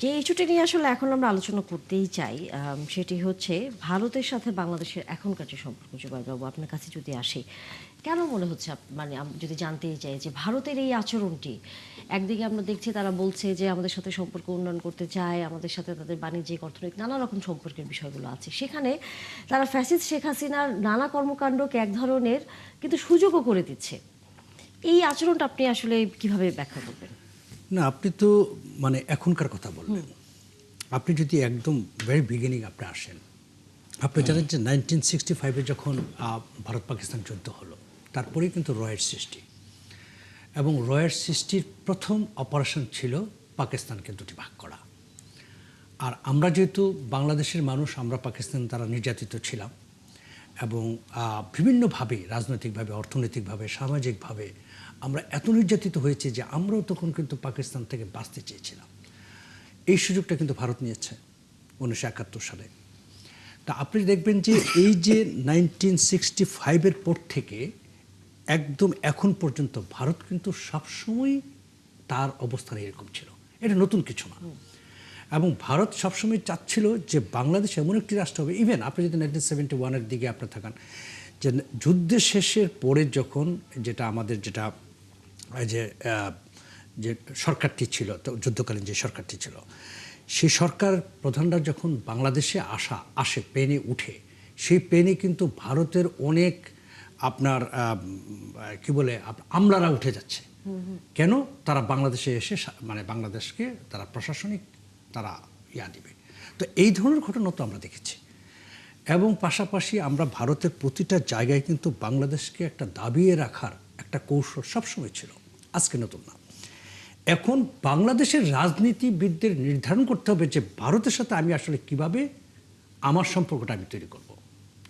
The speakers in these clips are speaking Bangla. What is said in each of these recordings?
যে ইস্যুটি নিয়ে আসলে এখন আমরা আলোচনা করতেই চাই, সেটি হচ্ছে ভারতের সাথে বাংলাদেশের এখনকার যে সম্পর্ক। জুবাইরবাবু, আপনার কাছে যদি আসি, কেন মনে হচ্ছে মানে যদি জানতেই চাই যে ভারতের এই আচরণটি, একদিকে আমরা দেখছি তারা বলছে যে আমাদের সাথে সম্পর্ক উন্নয়ন করতে চায়, আমাদের সাথে তাদের বাণিজ্যিক অর্থনৈতিক নানা রকম সম্পর্কের বিষয়গুলো আছে, সেখানে তারা ফ্যাসিস্ট শেখ হাসিনার নানা কর্মকাণ্ডকে এক ধরনের কিন্তু সুযোগও করে দিচ্ছে। এই আচরণটা আপনি আসলে কিভাবে ব্যাখ্যা করবেন? না, আপনি তো মানে এখনকার কথা বললেন। আপনি যদি একদম ভেরি বিগিনিং আপনি আসেন, আপনি জানেন যে 1965-এ যখন ভারত পাকিস্তান যুদ্ধ হলো, তারপরেই কিন্তু রয়ের সৃষ্টি, এবং রয়ের সৃষ্টির প্রথম অপারেশন ছিল পাকিস্তানকে দুটি ভাগ করা। আর আমরা যেহেতু বাংলাদেশের মানুষ, আমরা পাকিস্তান দ্বারা নির্যাতিত ছিলাম, এবং বিভিন্নভাবে, রাজনৈতিকভাবে, অর্থনৈতিকভাবে, সামাজিকভাবে আমরা এত নির্যাতিত হয়েছি যে আমরাও তখন কিন্তু পাকিস্তান থেকে বাঁচতে চেয়েছিলাম। এই সুযোগটা কিন্তু ভারত নিয়েছে 1971 সালে। তা আপনি দেখবেন যে এই যে 1965-এর পর থেকে একদম এখন পর্যন্ত ভারত কিন্তু সবসময় তার অবস্থান এরকম ছিল, এটা নতুন কিছু না। এবং ভারত সবসময় চাচ্ছিল যে বাংলাদেশ এমন একটি রাষ্ট্র হবে। ইভেন আপনি যদি 1971-এর দিকে আপনি থাকান, যে যুদ্ধের শেষের পরে যখন যেটা আমাদের যেটা যে সরকারটি ছিল, তো যুদ্ধকালীন যে সরকারটি ছিল, সেই সরকার প্রধানরা যখন বাংলাদেশে আসে প্লেনে উঠে, সেই প্লেনে কিন্তু ভারতের অনেক আপনার কি বলে আমলারা উঠে যাচ্ছে। কেন? তারা বাংলাদেশে এসে মানে বাংলাদেশকে তারা প্রশাসনিক তারা দিবে। তো এই ধরনের ঘটনা তো আমরা দেখেছি। এবং পাশাপাশি আমরা ভারতের প্রতিটা জায়গায় কিন্তু বাংলাদেশকে একটা দাবিয়ে রাখার একটা কৌশল সবসময় ছিল, আজকে নতুন না। এখন বাংলাদেশের রাজনীতিবিদদের নির্ধারণ করতে হবে যে ভারতের সাথে আমি আসলে কিভাবে আমার সম্পর্কটা আমি তৈরি করব।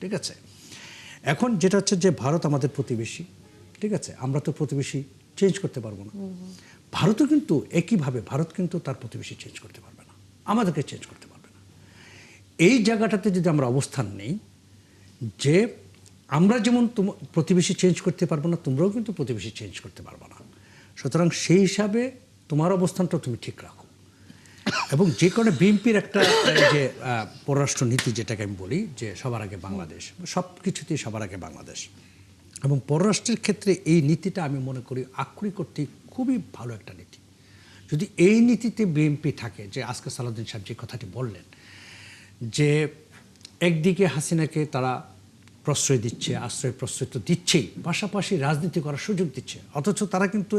ঠিক আছে, এখন যেটা হচ্ছে যে ভারত আমাদের প্রতিবেশী, ঠিক আছে, আমরা তো প্রতিবেশী চেঞ্জ করতে পারবো না। ভারতও কিন্তু একইভাবে, ভারত কিন্তু তার প্রতিবেশী চেঞ্জ করতে পারবে না, আমাদেরকে চেঞ্জ করতে পারবে না। এই জায়গাটাতে যদি আমরা অবস্থান নেই যে আমরা যেমন প্রতিবেশী চেঞ্জ করতে পারবো না, তোমরাও কিন্তু প্রতিবেশী চেঞ্জ করতে পারবো না, সুতরাং সেই হিসাবে তোমার অবস্থানটা তুমি ঠিক রাখো। এবং যে কারণে বিএনপির একটা যে পররাষ্ট্র নীতি, যেটাকে আমি বলি যে সবার আগে বাংলাদেশ, সব কিছুতেই সবার আগে বাংলাদেশ, এবং পররাষ্ট্রের ক্ষেত্রে এই নীতিটা আমি মনে করি আক্ষরিক অর্থে খুবই ভালো একটা নীতি। যদি এই নীতিতে বিএনপি থাকে, যে আজকে সালাউদ্দিন সাহেব যে কথাটি বললেন, যে একদিকে হাসিনাকে তারা প্রশ্রয় দিচ্ছে, প্রশ্রয় তো দিচ্ছেই, পাশাপাশি রাজনীতি করার সুযোগ দিচ্ছে, অথচ তারা কিন্তু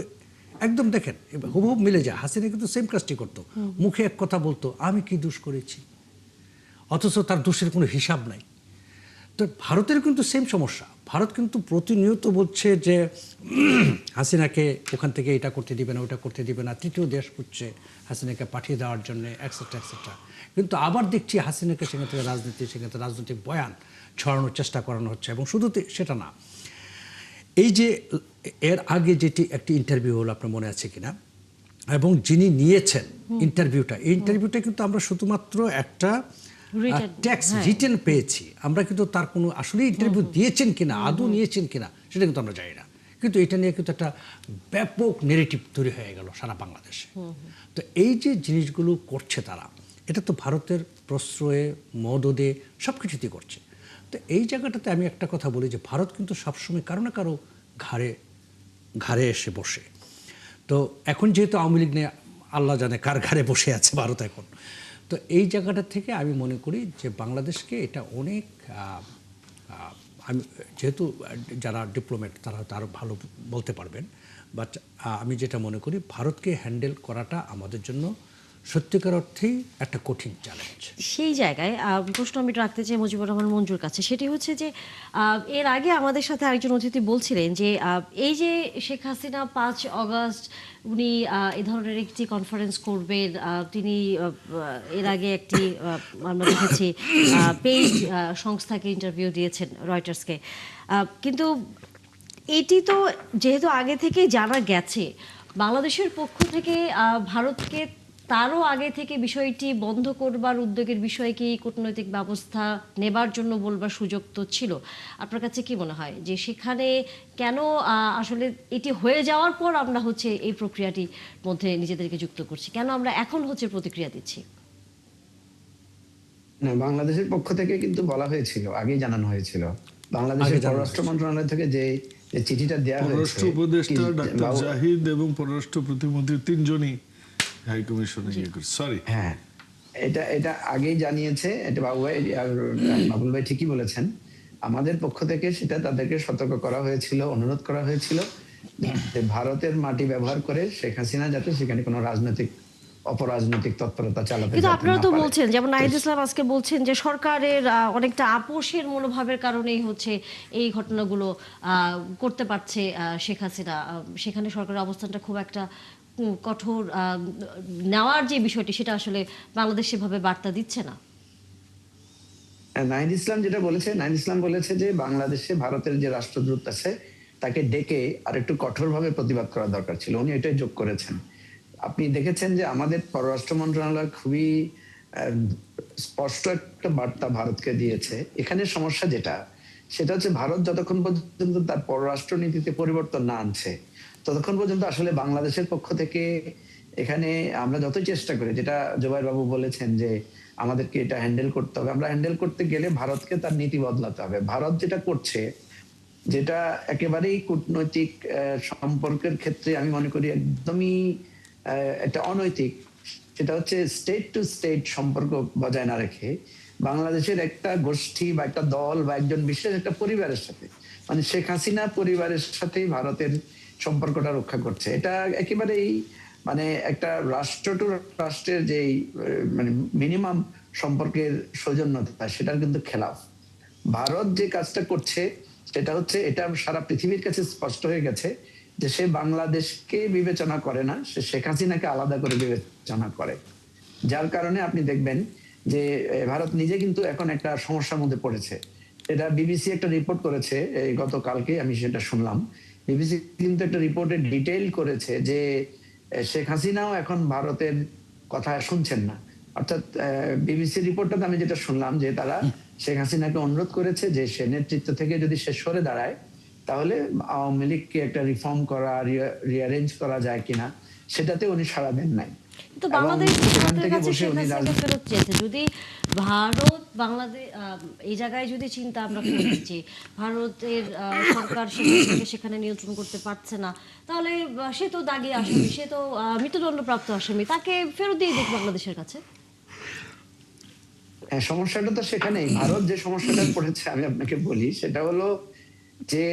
একদম দেখেন হুবহুব মিলে যায়। হাসিনা কিন্তু সেম কাজটি করতো, মুখে এক কথা বলতো, আমি কি দোষ করেছি, অথচ তার দোষের কোনো হিসাব নাই। তো ভারতের কিন্তু সেম সমস্যা। ভারত কিন্তু প্রতিনিয়ত বলছে যে হাসিনাকে ওখান থেকে এটা করতে দিবে না, ওটা করতে দিবে না, তৃতীয় দেশ করছে হাসিনাকে পাঠিয়ে দেওয়ার জন্য, এক্সেট্রা এক্সেট্রা। কিন্তু আবার দেখছি হাসিনাকে সেখান থেকে রাজনৈতিক বয়ান ছড়ানোর চেষ্টা করানো হচ্ছে। এবং শুধু সেটা না, এই যে এর আগে যেটি একটি ইন্টারভিউ হলো, আপনার মনে আছে কিনা, এবং যিনি নিয়েছেন ইন্টারভিউটা, এই ইন্টারভিউটা কিন্তু আমরা শুধুমাত্র একটা টেক্সট রিটেন পেয়েছি, আমরা কিন্তু তার কোনো আসলে ইন্টারভিউ দিয়েছেন কিনা, আদৌ নিয়েছেন কিনা সেটা কিন্তু আমরা জানি না। কিন্তু এটা নিয়ে কিন্তু একটা ব্যাপক নেগেটিভ তৈরি হয়ে গেল সারা বাংলাদেশে। তো এই যে জিনিসগুলো করছে তারা, এটা তো ভারতের প্রশ্রয়ে, মদদে, সব কিছুতেই করছে। তো এই জায়গাটাতে আমি একটা কথা বলি যে ভারত কিন্তু সবসময় কারো না কারো ঘাড়ে এসে বসে। তো এখন যেহেতু আওয়ামী লীগ নিয়ে আল্লাহ জানে কার ঘাড়ে বসে আছে ভারত এখন। তো এই জায়গাটা থেকে আমি মনে করি যে বাংলাদেশকে এটা অনেক, আমি যেহেতু যারা ডিপ্লোম্যাট তারা হয়তো আরও ভালো বলতে পারবেন, বাট আমি যেটা মনে করি ভারতকে হ্যান্ডেল করাটা আমাদের জন্য সত্যিকার অর্থেই একটা কঠিন চ্যালেঞ্জ। সেই জায়গায় প্রশ্ন আমি রাখতে চাই মুজিবুর রহমান মঞ্জুর কাছে, সেটি হচ্ছে যে এর আগে আমাদের সাথে আরেকজন অতিথি বলছিলেন যে এই যে শেখ হাসিনা 5 অগস্ট উনি এ ধরনের একটি কনফারেন্স করবেন, তিনি এর আগে একটি আমরা দেখেছি পেইড সংস্থাকে ইন্টারভিউ দিয়েছেন, রয়টার্সকে। কিন্তু এটি তো যেহেতু আগে থেকেই জানা গেছে, বাংলাদেশের পক্ষ থেকে ভারতকে তারও আগে থেকে বিষয়টি বন্ধ করবার উদ্যোগের বিষয়ে কি কূটনৈতিক ব্যবস্থা নেবার জন্য বলবার সুযোগ তো ছিল। আপনার কাছে কি মনে হয় যে সেখানে কেন আসলে এটি হয়ে যাওয়ার পর আমরা হচ্ছে এই প্রক্রিয়াটির মধ্যে নিজেদেরকে যুক্ত করছি, কেন আমরা এখন হচ্ছে প্রতিক্রিয়া দিচ্ছি? না, বাংলাদেশের পক্ষ থেকে কিন্তু বলা হয়েছিল, আগেই জানানো হয়েছিল। বাংলাদেশের পররাষ্ট্র মন্ত্রণালয় থেকে যে চিঠিটা দেওয়া হয়েছে, পররাষ্ট্র উপদেষ্টা ডাক্তার বাবু- জাহিদ এবং পররাষ্ট্র প্রতিমন্ত্রী তিনজনই হাই কমিশনে গিয়ে করছে। সরি, হ্যাঁ, এটা এটা আগেই জানিয়েছে। এটা বাবু ভাই আর বাবুল ভাই ঠিকই বলেছেন। আমাদের পক্ষ থেকে সেটা তাদেরকে সতর্ক করা হয়েছিল, অনুরোধ করা হয়েছিল যে ভারতের মাটি ব্যবহার করে শেখ হাসিনা যাতে সেখানে কোনো রাজনৈতিক অপরাজনৈতিক তৎপরতা চালাতে কিন্তু যাতে আপনারা না তো পারে। বলছেন, যেমন নাহিদ ইসলাম আজকে বলছেন যে সরকারের অনেকটা আপোষের মনোভাবের কারণেই হচ্ছে এই ঘটনাগুলো করতে পারছে শেখ হাসিনা। সেখানে সরকারের অবস্থানটা খুব একটা কঠোর নেওয়ার যে বিষয়টি, সেটা আসলে বাংলাদেশ সেভাবে বার্তা দিচ্ছে না। নাহিদ ইসলাম যেটা বলেছে, নাহিদ ইসলাম বলেছে যে বাংলাদেশে ভারতের যে রাষ্ট্রদূত আছে তাকে ডেকে আর একটু কঠোরভাবে প্রতিবাদ করা দরকার ছিল। উনি এটাই যোগ করেছেন। আপনি দেখেছেন যে আমাদের পররাষ্ট্র মন্ত্রণালয় খুবই স্পষ্ট একটা বার্তা ভারতকে দিয়েছে। এখানে সমস্যা যেটা, সেটা হচ্ছে ভারত যতক্ষণ পর্যন্ত তার পররাষ্ট্র নীতিতে পরিবর্তন না আনছে, ততক্ষণ পর্যন্ত আসলে বাংলাদেশের পক্ষ থেকে এখানে আমরা যতই চেষ্টা করি, যেটা জুবাইর বাবু বলেছেন যে আমাদেরকে এটা হ্যান্ডেল করতে হবে, আমরা হ্যান্ডেল করতে গেলে ভারতকে তার নীতি বদলাতে হবে। ভারত যেটা করছে, যেটা একেবারেই কূটনৈতিক সম্পর্কের ক্ষেত্রে আমি মনে করি একদমই একটা অনৈতিক, সেটা হচ্ছে স্টেট টু স্টেট সম্পর্ক বজায় না রেখে বাংলাদেশের একটা গোষ্ঠী বা একটা দল বা একজন বিশেষ একটা পরিবারের সাথে, মানে শেখ হাসিনা পরিবারের সাথে ভারতের সম্পর্কটা রক্ষা করছে। এটা একেবারেই মানে একটা রাষ্ট্র টু রাষ্ট্রের যে মানে মিনিমাম সম্পর্কের সৌজন্যতা, সেটার কিন্তু খেলাফ। ভারত যে কাজটা করছে সেটা হচ্ছে, এটা সারা পৃথিবীর কাছে স্পষ্ট হয়ে গেছে যে সে বাংলাদেশকে বিবেচনা করে না, সে শেখ হাসিনাকে আলাদা করে বিবেচনা করে। যার কারণে আপনি দেখবেন যে ভারত নিজে কিন্তু এখন একটা সমস্যার মধ্যে পড়েছে। এটা বিবিসি একটা রিপোর্ট করেছে এই গতকালকে, আমি সেটা শুনলাম। বিবিসি কিন্তু একটা রিপোর্টে ডিটেইল করেছে যে শেখ হাসিনাও এখন ভারতের কথা শুনছেন না। অর্থাৎ বিবিসি রিপোর্টটাতে আমি যেটা শুনলাম যে তারা শেখ হাসিনাকে অনুরোধ করেছে যে সে নেতৃত্ব থেকে যদি সে সরে দাঁড়ায়, তাহলে আওয়ামী লীগকে একটা রিফর্ম করা, রিঅ্যারেঞ্জ করা যায় কিনা, সেটাতে উনি সাড়া দেন নাই। কিন্তু এবং বাংলাদেশ সেখান ভারতের থেকে কাছে বসে শেখ উনি হাসিনাকে ফেরত চেয়েছে। যদি ভারত বাংলাদেশ এই জায়গায় যদি চিন্তা আমরা করি যে ভারতের সরকার শেখ হাসিনাকে সেখানে নিয়ন্ত্রণ করতে পারছে না, তাহলে সে তো দাগী আসামি, সে তো মৃত্যুদণ্ডপ্রাপ্ত আসামি, তাকে ফেরত দিয়ে দিক বাংলাদেশের কাছে। সমস্যাটা তো সেখানেই। ভারত যে সমস্যাটা পড়েছে আমি আপনাকে বলি, সেটা হলো যে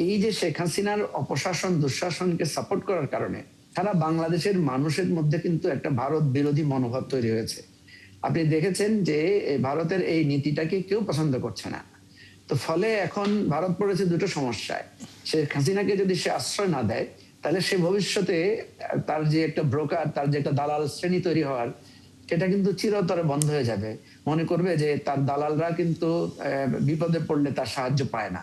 এই যে শেখ হাসিনার অপশাসন দুঃশাসনকে সাপোর্ট করার কারণে সারা বাংলাদেশের মানুষের মধ্যে কিন্তু একটা ভারত বিরোধী মনোভাব তৈরি হয়েছে। আপনি দেখেছেন যে ভারতের এই নীতিটাকে কেউ পছন্দ করছে না। তো ফলে এখন ভারত পড়েছে দুটো সমস্যায়। শেখ হাসিনাকে যদি সে আশ্রয় না দেয়, তাহলে সে ভবিষ্যতে তার যে একটা ব্রোকার, তার যে একটা দালাল শ্রেণী তৈরি হওয়ার, সেটা কিন্তু চিরতরে বন্ধ হয়ে যাবে। মনে করবে যে তার দালালরা কিন্তু বিপদে পড়লে তার সাহায্য পায় না।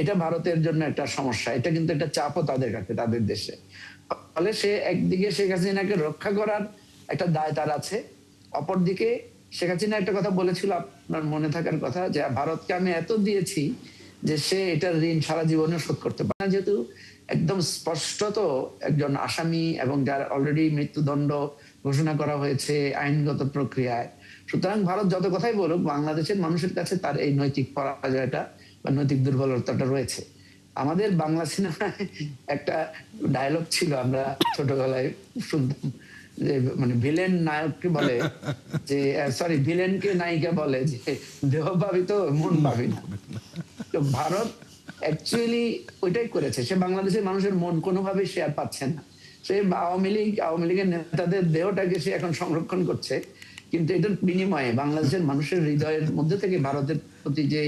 এটা ভারতের জন্য একটা সমস্যা, এটা কিন্তু একটা চাপও তাদের কাছে, তাদের দেশে। ফলে সে একদিকে শেখ হাসিনাকে রক্ষা করার একটা দায় তার আছে, অপরদিকে শেখ হাসিনা একটা কথা বলেছিল, আপনার মনে থাকার কথা, যে ভারতকে আমি এত দিয়েছি যে সে এটার ঋণ সারা জীবনে শোধ করতে পারে না। যেহেতু একদম স্পষ্টত একজন আসামি এবং যার অলরেডি মৃত্যুদণ্ড ঘোষণা করা হয়েছে আইনগত প্রক্রিয়ায়, সুতরাং ভারত যত কথাই বলুক, বাংলাদেশের মানুষের কাছে তার এই নৈতিক পরাজয়টা বা নৈতিক দুর্বলতাটা রয়েছে। আমাদের বাংলা সিনেমায় একটা ডায়লগ ছিল, আমরা ছোটবেলায় শুনতাম, যে মানে ভিলেন নায়ককে বলে যে, সরি, ভিলেনকে নায়িকা বলে যে দেহ পাবি তো মন পাবি না। তো ভারত অ্যাকচুয়ালি ওইটাই করেছে। সে বাংলাদেশের মানুষের মন কোনোভাবেই সে আর পাচ্ছে না। সে আওয়ামী লীগের নেতাদের দেহটাকে সে এখন সংরক্ষণ করছে, কিন্তু এটার বিনিময়ে বাংলাদেশের মানুষের হৃদয়ের মধ্যে থেকে ভারতের প্রতি যে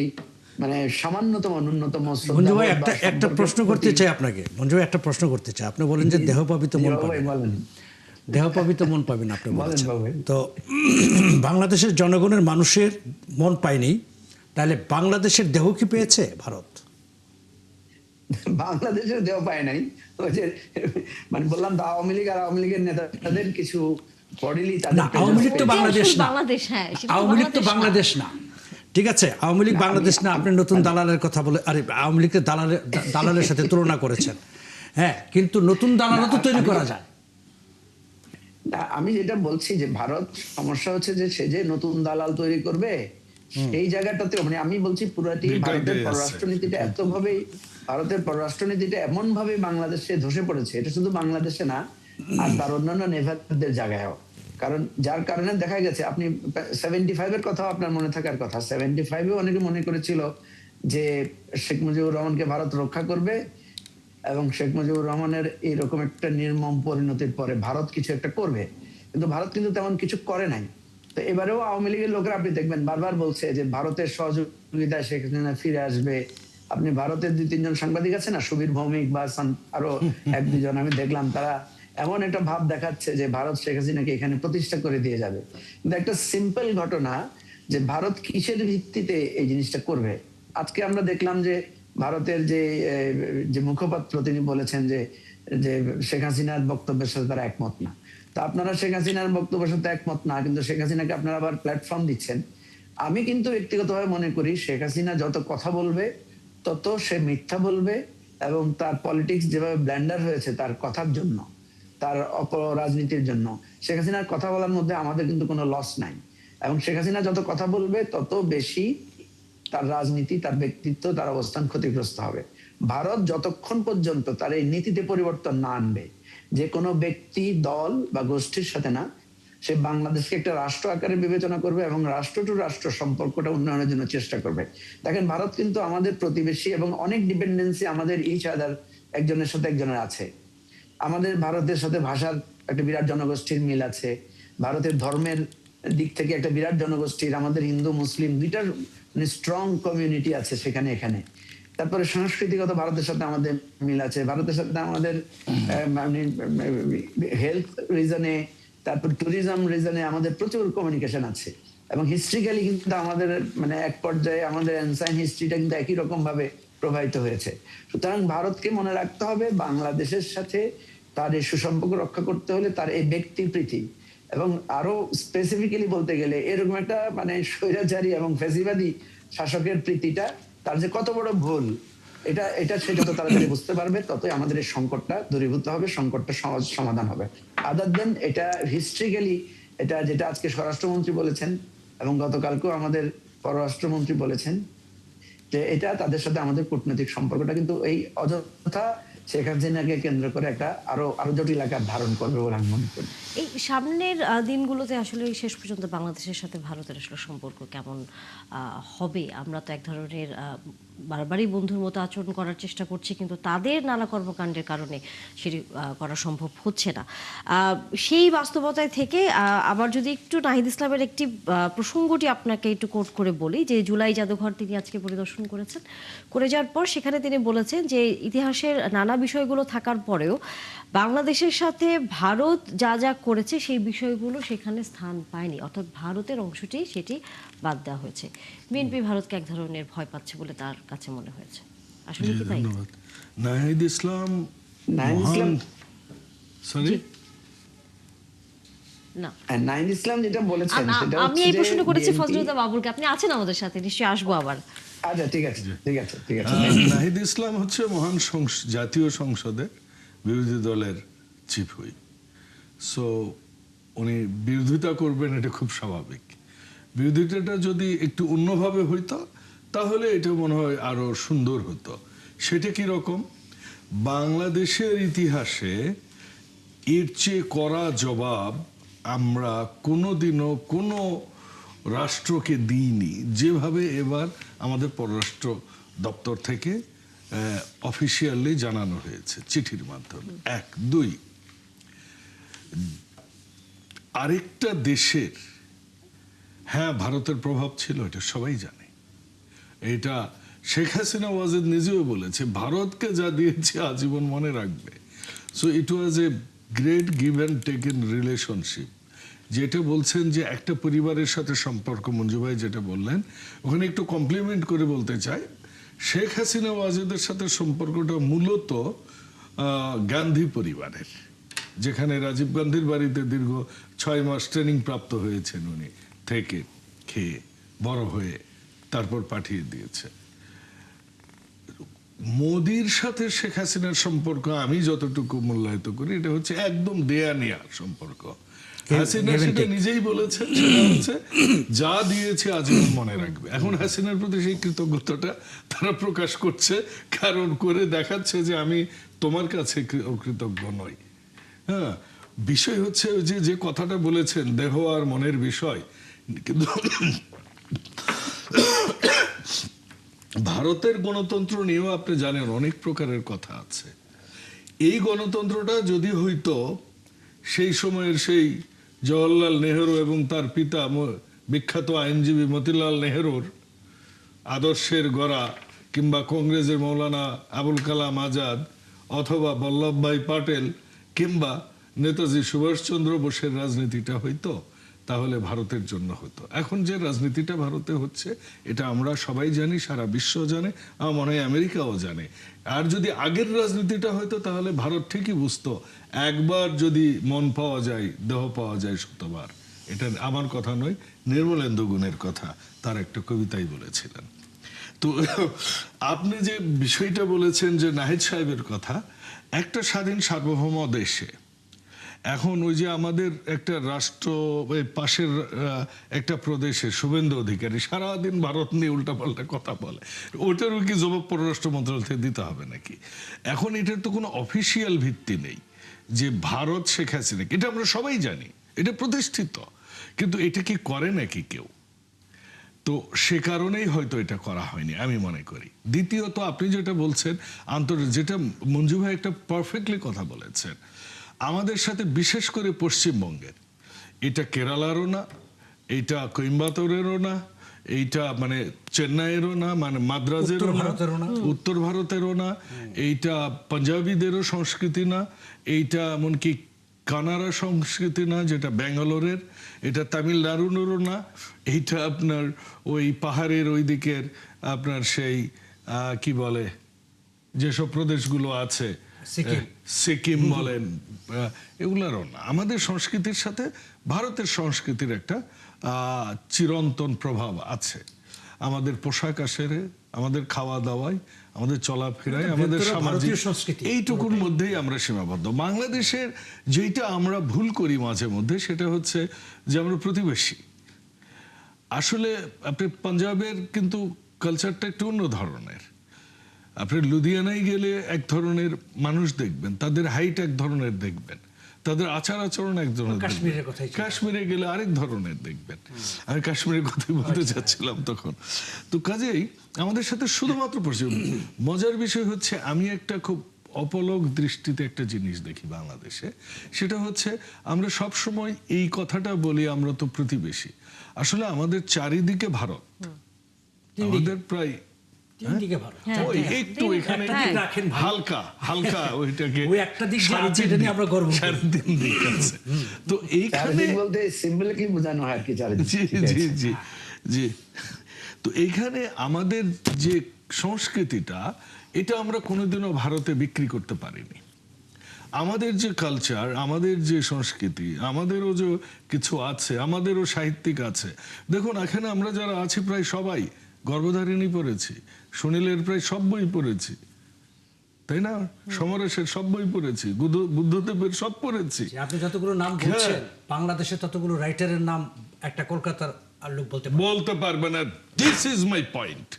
মানে সামান্যতম ন্যূনতম মঞ্জু ভাই একটা প্রশ্ন করতে চাই আপনাকে। মঞ্জু ভাই একটা প্রশ্ন করতে চাই। আপনি বলেন যে দেহ পাবিত মন পাবি না, দেহ পাবিত মন পাবি না আপনি বলেছেন। তো বাংলাদেশের জনগণের মানুষের মন পায়নি, তাহলে বাংলাদেশের দেহ কি পেয়েছে ভারত? বাংলাদেশের দেহ পায় নাই। ওই যে মানে বললাম তো, আওয়ামী লীগ আর আওয়ামী লীগের নেতাদের কিছু বডিলি না, তাদের আওয়ামী লীগ তো presence বাংলাদেশ না। বাংলাদেশ, হ্যাঁ, সেটা তো আওয়ামী লীগ তো বাংলাদেশ না। বাংলাদেশ না, ঠিক আছে? আওয়ামী লীগ বাংলাদেশ না। আপনি নতুন দালালের কথা বলে, আরে আওয়ামী লীগের দালালের সাথে তুলনা করেছেন। হ্যাঁ, কিন্তু নতুন দালালও তো তৈরি করা যায়। না, আমি যেটা বলছি যে ভারত সমস্যা হচ্ছে যে সে যে নতুন দালাল তৈরি করবে সেই জায়গাটাতে, মানে আমি বলছি পুরাটি দুইটা ভারতের idea আছে। পররাষ্ট্রনীতিটা ভারতের পররাষ্ট্রনীতিটা এমন ভাবে বাংলাদেশে ধসে পড়েছে, এটা শুধু বাংলাদেশে না, আর তার অন্যান্য নেভারদের জায়গায়ও। কারণ যার কারণে দেখা গেছে, আপনি 75 এর কথাও আপনার মনে থাকার কথা, 75-এও অনেকে মনে করেছিল যে শেখ মুজিবুর রহমানকে ভারত রক্ষা করবে এবং শেখ মুজিবুর রহমানের এইরকম একটা নির্মম পরিণতির পরে ভারত কিছু একটা করবে, কিন্তু ভারত কিন্তু তেমন কিছু করে নাই। তো এবারেও আওয়ামী লীগের লোকেরা আপনি দেখবেন বারবার বলছে যে ভারতের সহযোগিতায় শেখ হাসিনা ফিরে আসবে। আপনি ভারতের 2-3 জন সাংবাদিক আছে না, সুবীর ভৌমিক বা আরো 1-2 জন আমি দেখলাম, তারা এমন একটা ভাব দেখাচ্ছে যে ভারত শেখ হাসিনাকে এখানে প্রতিষ্ঠা করে দিয়ে যাবে। কিন্তু একটা সিম্পল ঘটনা যে ভারত কিসের ভিত্তিতে এই জিনিসটা করবে। আজকে আমরা দেখলাম যে ভারতের যে মুখপাত্র তিনি বলেছেন যে যে শেখ হাসিনার বক্তব্যের সাথে তারা একমত না। তো আপনারা শেখ হাসিনার বক্তব্যের সাথে একমত না, কিন্তু শেখ হাসিনাকে আপনারা আবার প্ল্যাটফর্ম দিচ্ছেন। আমি কিন্তু ব্যক্তিগতভাবে মনে করি শেখ হাসিনা যত কথা বলবে তত সে মিথ্যা বলবে, এবং তার পলিটিক্স যেভাবে ব্ল্যান্ডার হয়েছে তার কথার জন্য, তার অপরাজনীতির জন্য, শেখ হাসিনার কথা বলার মধ্যে আমাদের কিন্তু কোনো লস নাই। এবং শেখ হাসিনা যত কথা বলবে তত বেশি তার রাজনীতি, তার ব্যক্তিত্ব, তার অবস্থান ক্ষতিগ্রস্ত হবে। ভারত যতক্ষণ পর্যন্ত তার এই নীতিতে পরিবর্তন না আনবে, যে কোনো ব্যক্তি, দল বা গোষ্ঠীর সাথে না, সে বাংলাদেশকে একটা রাষ্ট্র আকারে বিবেচনা করবে এবং রাষ্ট্র টু রাষ্ট্র সম্পর্কটা উন্নয়নের জন্য চেষ্টা করবে। দেখেন, ভারত কিন্তু আমাদের প্রতিবেশী এবং অনেক ডিপেন্ডেন্সি আমাদের ইচ আদার, একজনের সাথে একজনের আছে। আমাদের ভারতের সাথে ভাষার একটা বিরাট জনগোষ্ঠীর মিল আছে, ভারতের ধর্মের দিক থেকে একটা বিরাট জনগোষ্ঠীর, আমাদের হিন্দু মুসলিম দুইটার স্ট্রং কমিউনিটি আছে সেখানে এখানে। তারপরে সাংস্কৃতিগত ভারতের সাথে আমাদের মিল আছে, ভারতের সাথে আমাদের হেলথ রিজনে, তারপর ট্যুরিজম রিজনে আমাদের প্রচুর কমিউনিকেশন আছে। এবং হিস্ট্রিক্যালি কিন্তু আমাদের মানে এক পর্যায়ে আমাদের এনসাইন হিস্ট্রিটা কিন্তু একই রকম ভাবে প্রবাহিত হয়েছে। সুতরাং ভারতকে মনে রাখতে হবে বাংলাদেশের সাথে তার এই সুসম্পর্ক রক্ষা করতে হলে তার এই ব্যক্তি প্রীতি, এবং আরো স্পেসিফিক্যালি বলতে গেলে এরকম একটা মানে স্বৈরাচারী এবং ফ্যাসিবাদী শাসকের প্রীতিটা তার যে কত বড় ভুল, এটা সে যত তাড়াতাড়ি বুঝতে পারবে ততই আমাদের এই সংকটটা দূরীভূত হবে, সংকটটা সমাধান হবে। আদার দেন এটা হিস্ট্রিক্যালি, এটা যেটা আজকে স্বরাষ্ট্রমন্ত্রী বলেছেন এবং গতকালকেও আমাদের পররাষ্ট্রমন্ত্রী বলেছেন, যে এটা তাদের সাথে আমাদের কূটনৈতিক সম্পর্কটা কিন্তু এই অযথা শেখ হাসিনাকে কেন্দ্র করে একটা আরো জটিল আকার ধারণ করবে বলে আমি মনে করি। এই সামনের দিনগুলোতে আসলে শেষ পর্যন্ত বাংলাদেশের সাথে ভারতের আসলে সম্পর্ক কেমন হবে? আমরা তো এক ধরনের বারবারই বন্ধুর মতো আচরণ করার চেষ্টা করছি, কিন্তু তাদের নানা কর্মকাণ্ডের কারণে সেটি করা সম্ভব হচ্ছে না। সেই বাস্তবতায় থেকে আবার যদি একটু নাহিদ ইসলামের একটি প্রসঙ্গটি আপনাকে একটু কোট করে বলি, যে জুলাই জাদুঘর তিনি আজকে পরিদর্শন করেছেন, করে যাওয়ার পর সেখানে তিনি বলেছেন যে ইতিহাসের নানা বিষয়গুলো থাকার পরেও বাংলাদেশের সাথে ভারত যা যা করেছে সেই বিষয়গুলো সেখানে স্থান পায়নি, অর্থাৎ ভারতের অংশটি সেটি বাদ দেওয়া হয়েছে। বিএনপি ভারতকে এক ধরনের ভয় পাচ্ছে বলে তার কাছে মনে হয়েছে। আসলে কি তাই? ধন্যবাদ। নাহিদ ইসলাম নাহিদ ইসলাম সরি না, নাহিদ ইসলাম যেটা বলেছেন সেটা আমি হচ্ছে এই যে প্রশ্নটা করেছি BNP ফজলুদ্দা বাবুলকে, আপনি আছেন আমাদের সাথে, নিশ্চয়ই আসবো আবার। আচ্ছা ঠিক আছে ঠিক আছে ঠিক আছে। নাহিদ ইসলাম হচ্ছে মহান জাতীয় সংসদের বিরোধী দলের চিফ হুইপ। সো উনি বিরোধিতা করবেন, এটা খুব স্বাভাবিক। বিরোধিতাটা যদি একটু অন্যভাবে হইতো তাহলে এটা মনে হয় আরো সুন্দর হতো। সেটা কি রকম? বাংলাদেশের ইতিহাসে এর চেয়ে কড়া জবাব আমরা কোনোদিনও কোনো রাষ্ট্রকে দিইনি, যেভাবে এবার আমাদের পররাষ্ট্র দপ্তর থেকে অফিসিয়ালি জানানো হয়েছে চিঠির মাধ্যমে। 1, 2, আরেকটা দেশের, হ্যাঁ ভারতের প্রভাব ছিল, এটা সবাই জানে। এটা শেখ হাসিনা ওয়াজেদ নিজেও বলেছে, ভারতকে যা দিয়েছে আজীবন মনে রাখবে। So it was a great give and take in relationship. যেটা বলছেন যে একটা পরিবারের সাথে সম্পর্ক, মঞ্জু ভাই যেটা বললেন, ওখানে একটু কমপ্লিমেন্ট করে বলতে চাই, শেখ হাসিনা ওয়াজেদের সাথে সম্পর্কটা মূলত গান্ধী পরিবারের। যেখানে রাজীব গান্ধীর বাড়িতে দীর্ঘ 6 মাস ট্রেনিং প্রাপ্ত হয়েছেন উনি, থেকে খেয়ে বড় হয়ে তারপর পাঠিয়ে দিয়েছে। মোদির সাথে শেখ হাসিনার সম্পর্ক আমি যতটুকু মূল্যায়িত করি, এটা হচ্ছে একদম দেয়া নেয়া সম্পর্ক। হাসিনা সেটা নিজেই বলেছেন, সেটা হচ্ছে যা দিয়েছে আজীবন মনে রাখবে। এখন হাসিনার প্রতি সেই কৃতজ্ঞতাটা তারা প্রকাশ করছে, কারণ করে দেখাচ্ছে যে আমি তোমার কাছে কৃতজ্ঞ নই। হ্যাঁ, বিষয় হচ্ছে যে কথাটা বলেছেন দেহ আর মনের বিষয়, কিন্তু ভারতের গণতন্ত্র নিয়েও আপনি জানেন অনেক প্রকারের কথা আছে। এই গণতন্ত্রটা যদি হইতো সেই সময়ের সেই জওহরলাল নেহেরু এবং তার পিতা বিখ্যাত আইনজীবী মতিলাল নেহেরুর আদর্শের গড়া, কিংবা কংগ্রেসের মৌলানা আবুল কালাম আজাদ, অথবা বল্লভভাই পাটেল, কিংবা নেতাজি সুভাষচন্দ্র বোসের রাজনীতিটা হইতো, তাহলে ভারতের জন্য হতো। এখন যে রাজনীতিটা ভারতে হচ্ছে এটা আমরা সবাই জানি, সারা বিশ্ব জানে, আমার মনে হয় আমেরিকাও জানে। আর যদি আগের রাজনীতিটা হয়তো তাহলে ভারত ঠিকই বুঝতো, একবার যদি মন পাওয়া যায় দেহ পাওয়া যায় শতবার। এটা আমার কথা নয়, নির্মলেন্দু গুণের কথা, তার একটা কবিতাই বলেছিলেন। তো আপনি যে বিষয়টা বলেছেন যে নাহিদ সাহেবের কথা, একটা স্বাধীন সার্বভৌম দেশে এখন ওই যে আমাদের একটা রাষ্ট্র পাশের একটা প্রদেশে শুভেন্দু অধিকারী সারাদিন ভারত নিয়ে উল্টাপাল্টা কথা বলে, ওটারও কি জবাব পররাষ্ট্র মন্ত্রণালয় থেকে দিতে হবে নাকি? এখন এটার তো কোনো অফিসিয়াল ভিত্তি নেই যে ভারত শেখ হাসিনা, এটা আমরা সবাই জানি, এটা প্রতিষ্ঠিত, কিন্তু এটা কি করে নাকি কেউ? তো সে কারণেই হয়তো এটা করা হয়নি আমি মনে করি। দ্বিতীয়ত আপনি যেটা বলছেন যেটা মঞ্জু ভাই একটা পারফেক্টলি কথা বলেছেন, আমাদের সাথে বিশেষ করে পশ্চিমবঙ্গের, এটা কেরালারও না, এটা কোয়েম্বাটোরেরও না, এইটা মানে চেন্নাইয়েরও না, মানে মাদ্রাজেরও না, উত্তর ভারতেরও না, এইটা পাঞ্জাবিদেরও সংস্কৃতি না, এইটা এমনকি কানাড়া সংস্কৃতি না যেটা ব্যাঙ্গালোরের, এটা তামিলনাড়ুরও না, এইটা আপনার ওই পাহাড়ের ওই দিকের আপনার সেই কি বলে যেসব প্রদেশগুলো আছে, সিকিম বলেন, এগুলারও না। আমাদের সংস্কৃতির সাথে ভারতের সংস্কৃতির একটা চিরন্তন প্রভাব আছে। আমাদের পোশাক আশাকে, আমাদের খাওয়া দাওয়ায়, আমাদের চলাফেরায়, আমাদের সামাজিক, এইটুকুর মধ্যেই আমরা সীমাবদ্ধ। বাংলাদেশের যেটা আমরা ভুল করি মাঝে মধ্যে সেটা হচ্ছে যে আমরা প্রতিবেশী। আসলে আপনি পাঞ্জাবের কিন্তু কালচারটা একটু অন্য ধরনের। আপনি লুধিয়ানায় গেলে এক ধরনের মানুষ দেখবেন, তাদের হাইট এক ধরনের দেখবেন, তাদের আচার আচরণ এক ধরনের, কাশ্মীরে গেলে আরেক ধরনের দেখবেন। আমি কাশ্মীরের কথাই বলতে চাচ্ছিলাম তখন। তো কাজেই আমাদের সাথে শুধুমাত্র মজার বিষয় হচ্ছে, আমি একটা খুব অপলক দৃষ্টিতে একটা জিনিস দেখি বাংলাদেশে, সেটা হচ্ছে আমরা সব সময় এই কথাটা বলি আমরা তো প্রতিবেশী, আসলে আমাদের চারিদিকে ভারত, আমাদের প্রায় একটু এখানে হালকা হালকা ওইটাকে তো এইখানে সিম্বলিকলি বোঝানো হয় আর কি। জি জি জি। তো এইখানে আমাদের যে সংস্কৃতিটা, এটা আমরা কোনোদিনও ভারতে বিক্রি করতে পারিনি। আমাদের যে কালচার, আমাদের যে সংস্কৃতি, আমাদেরও যে কিছু আছে, আমাদেরও সাহিত্যিক আছে। দেখুন এখানে আমরা যারা আছি প্রায় সবাই গর্ভধারিণী পড়েছি, সুনীলের প্রায় সব বই পড়েছি, তাই না? সমরেশের সব বই পড়েছি, বুদ্ধদেবের সব পড়েছি। আপনি যতগুলো নাম বলছেন, বাংলাদেশে ততগুলো রাইটারের নাম একটা কলকাতার লোক বলতে পারবে না। This is my point.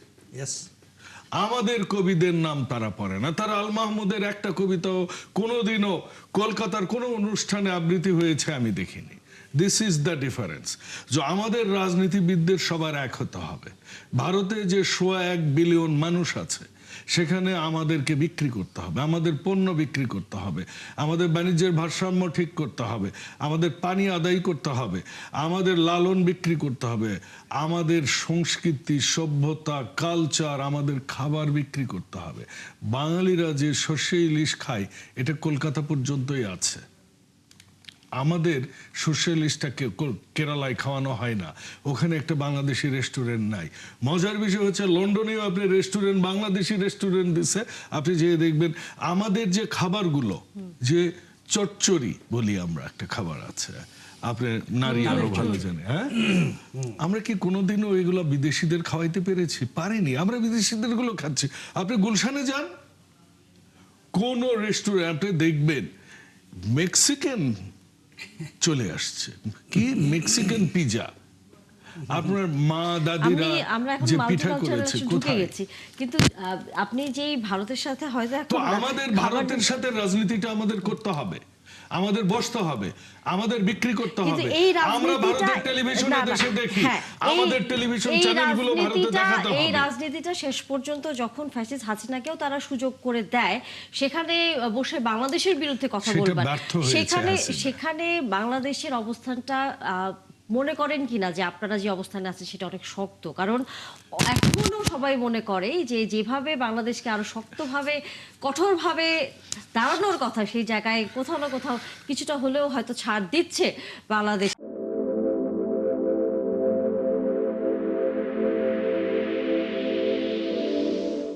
আমাদের কবিদের নাম তারা পড়ে না। তারা আল মাহমুদের একটা কবিতাও কোনোদিনও কলকাতার কোনো অনুষ্ঠানে আবৃত্তি হয়েছে আমি দেখিনি। This is the difference. যে আমাদের রাজনীতিবিদদের সবার এক হতে হবে। ভারতে যে 1.25 বিলিয়ন মানুষ আছে, সেখানে আমাদেরকে বিক্রি করতে হবে, আমাদের পণ্য বিক্রি করতে হবে, আমাদের বাণিজ্যের ভারসাম্য ঠিক করতে হবে, আমাদের পানি আদায় করতে হবে, আমাদের লালন বিক্রি করতে হবে, আমাদের সংস্কৃতি, সভ্যতা, কালচার, আমাদের খাবার বিক্রি করতে হবে। বাঙালিরা যে সর্ষে ইলিশ খায়, এটা কলকাতা পর্যন্তই আছে। আমাদের সর্ষে ইলিশটা কেরালায় খাওয়ানো হয় না, ওখানে একটা বাংলাদেশি রেস্টুরেন্ট নাই। মজার বিষয় হচ্ছে লন্ডনেও আপনি বাংলাদেশি রেস্টুরেন্ট দিছে, আপনি যেয়ে দেখবেন আমাদের যে খাবারগুলো, যে চচ্চড়ি বলি আমরা, একটা খাবার আছে, আপনি নারী আরো ভালো জানে, হ্যাঁ? আমরা কি কোনোদিনও এগুলো বিদেশিদের খাওয়াইতে পেরেছি? পারিনি। আমরা বিদেশিদের গুলো খাচ্ছি। আপনি গুলশানে যান, কোন রেস্টুরেন্টে দেখবেন মেক্সিকান চলে আসছে, কি মেক্সিকান পিজা। আপনার মা দাদিরা আমরা এখন যে পিঠা করেছে ঢুকে কোথায়? গেছি, কিন্তু আপনি যেই ভারতের সাথে হয়তো তো এখন আমাদের খাবার- ভারতের সাথে রাজনীতিটা আমাদের করতে হবে, আমাদের বসতে হবে, আমাদের বিক্রি করতে কিন্তু হবে। এই আমরা ভারতের রাজনীতিটা টেলিভিশনে না, না, দেশে দেখি, হ্যাঁ, আমাদের টেলিভিশন এই চ্যানেলগুলো ভারতে দেখাতে এই হবে। রাজনীতিটা শেষ পর্যন্ত যখন ফ্যাসিস্ট হাসিনাকেও তারা সুযোগ করে দেয়, সেখানে বসে বাংলাদেশের বিরুদ্ধে কথা সেটা বলবেন, ব্যর্থ হয়েছে সেখানে হাসিনা। সেখানে বাংলাদেশের অবস্থানটা মনে করেন কিনা যে আপনারা যে অবস্থানে আছেন সেটা অনেক শক্ত? কারণ এখনো সবাই মনে করে যে যেভাবে বাংলাদেশকে আরো শক্তভাবে কঠোরভাবে দাঁড়ানোর কথা, সেই জায়গায় কোথাও না কোথাও কিছুটা হলেও হয়তো ছাড় দিচ্ছে বাংলাদেশ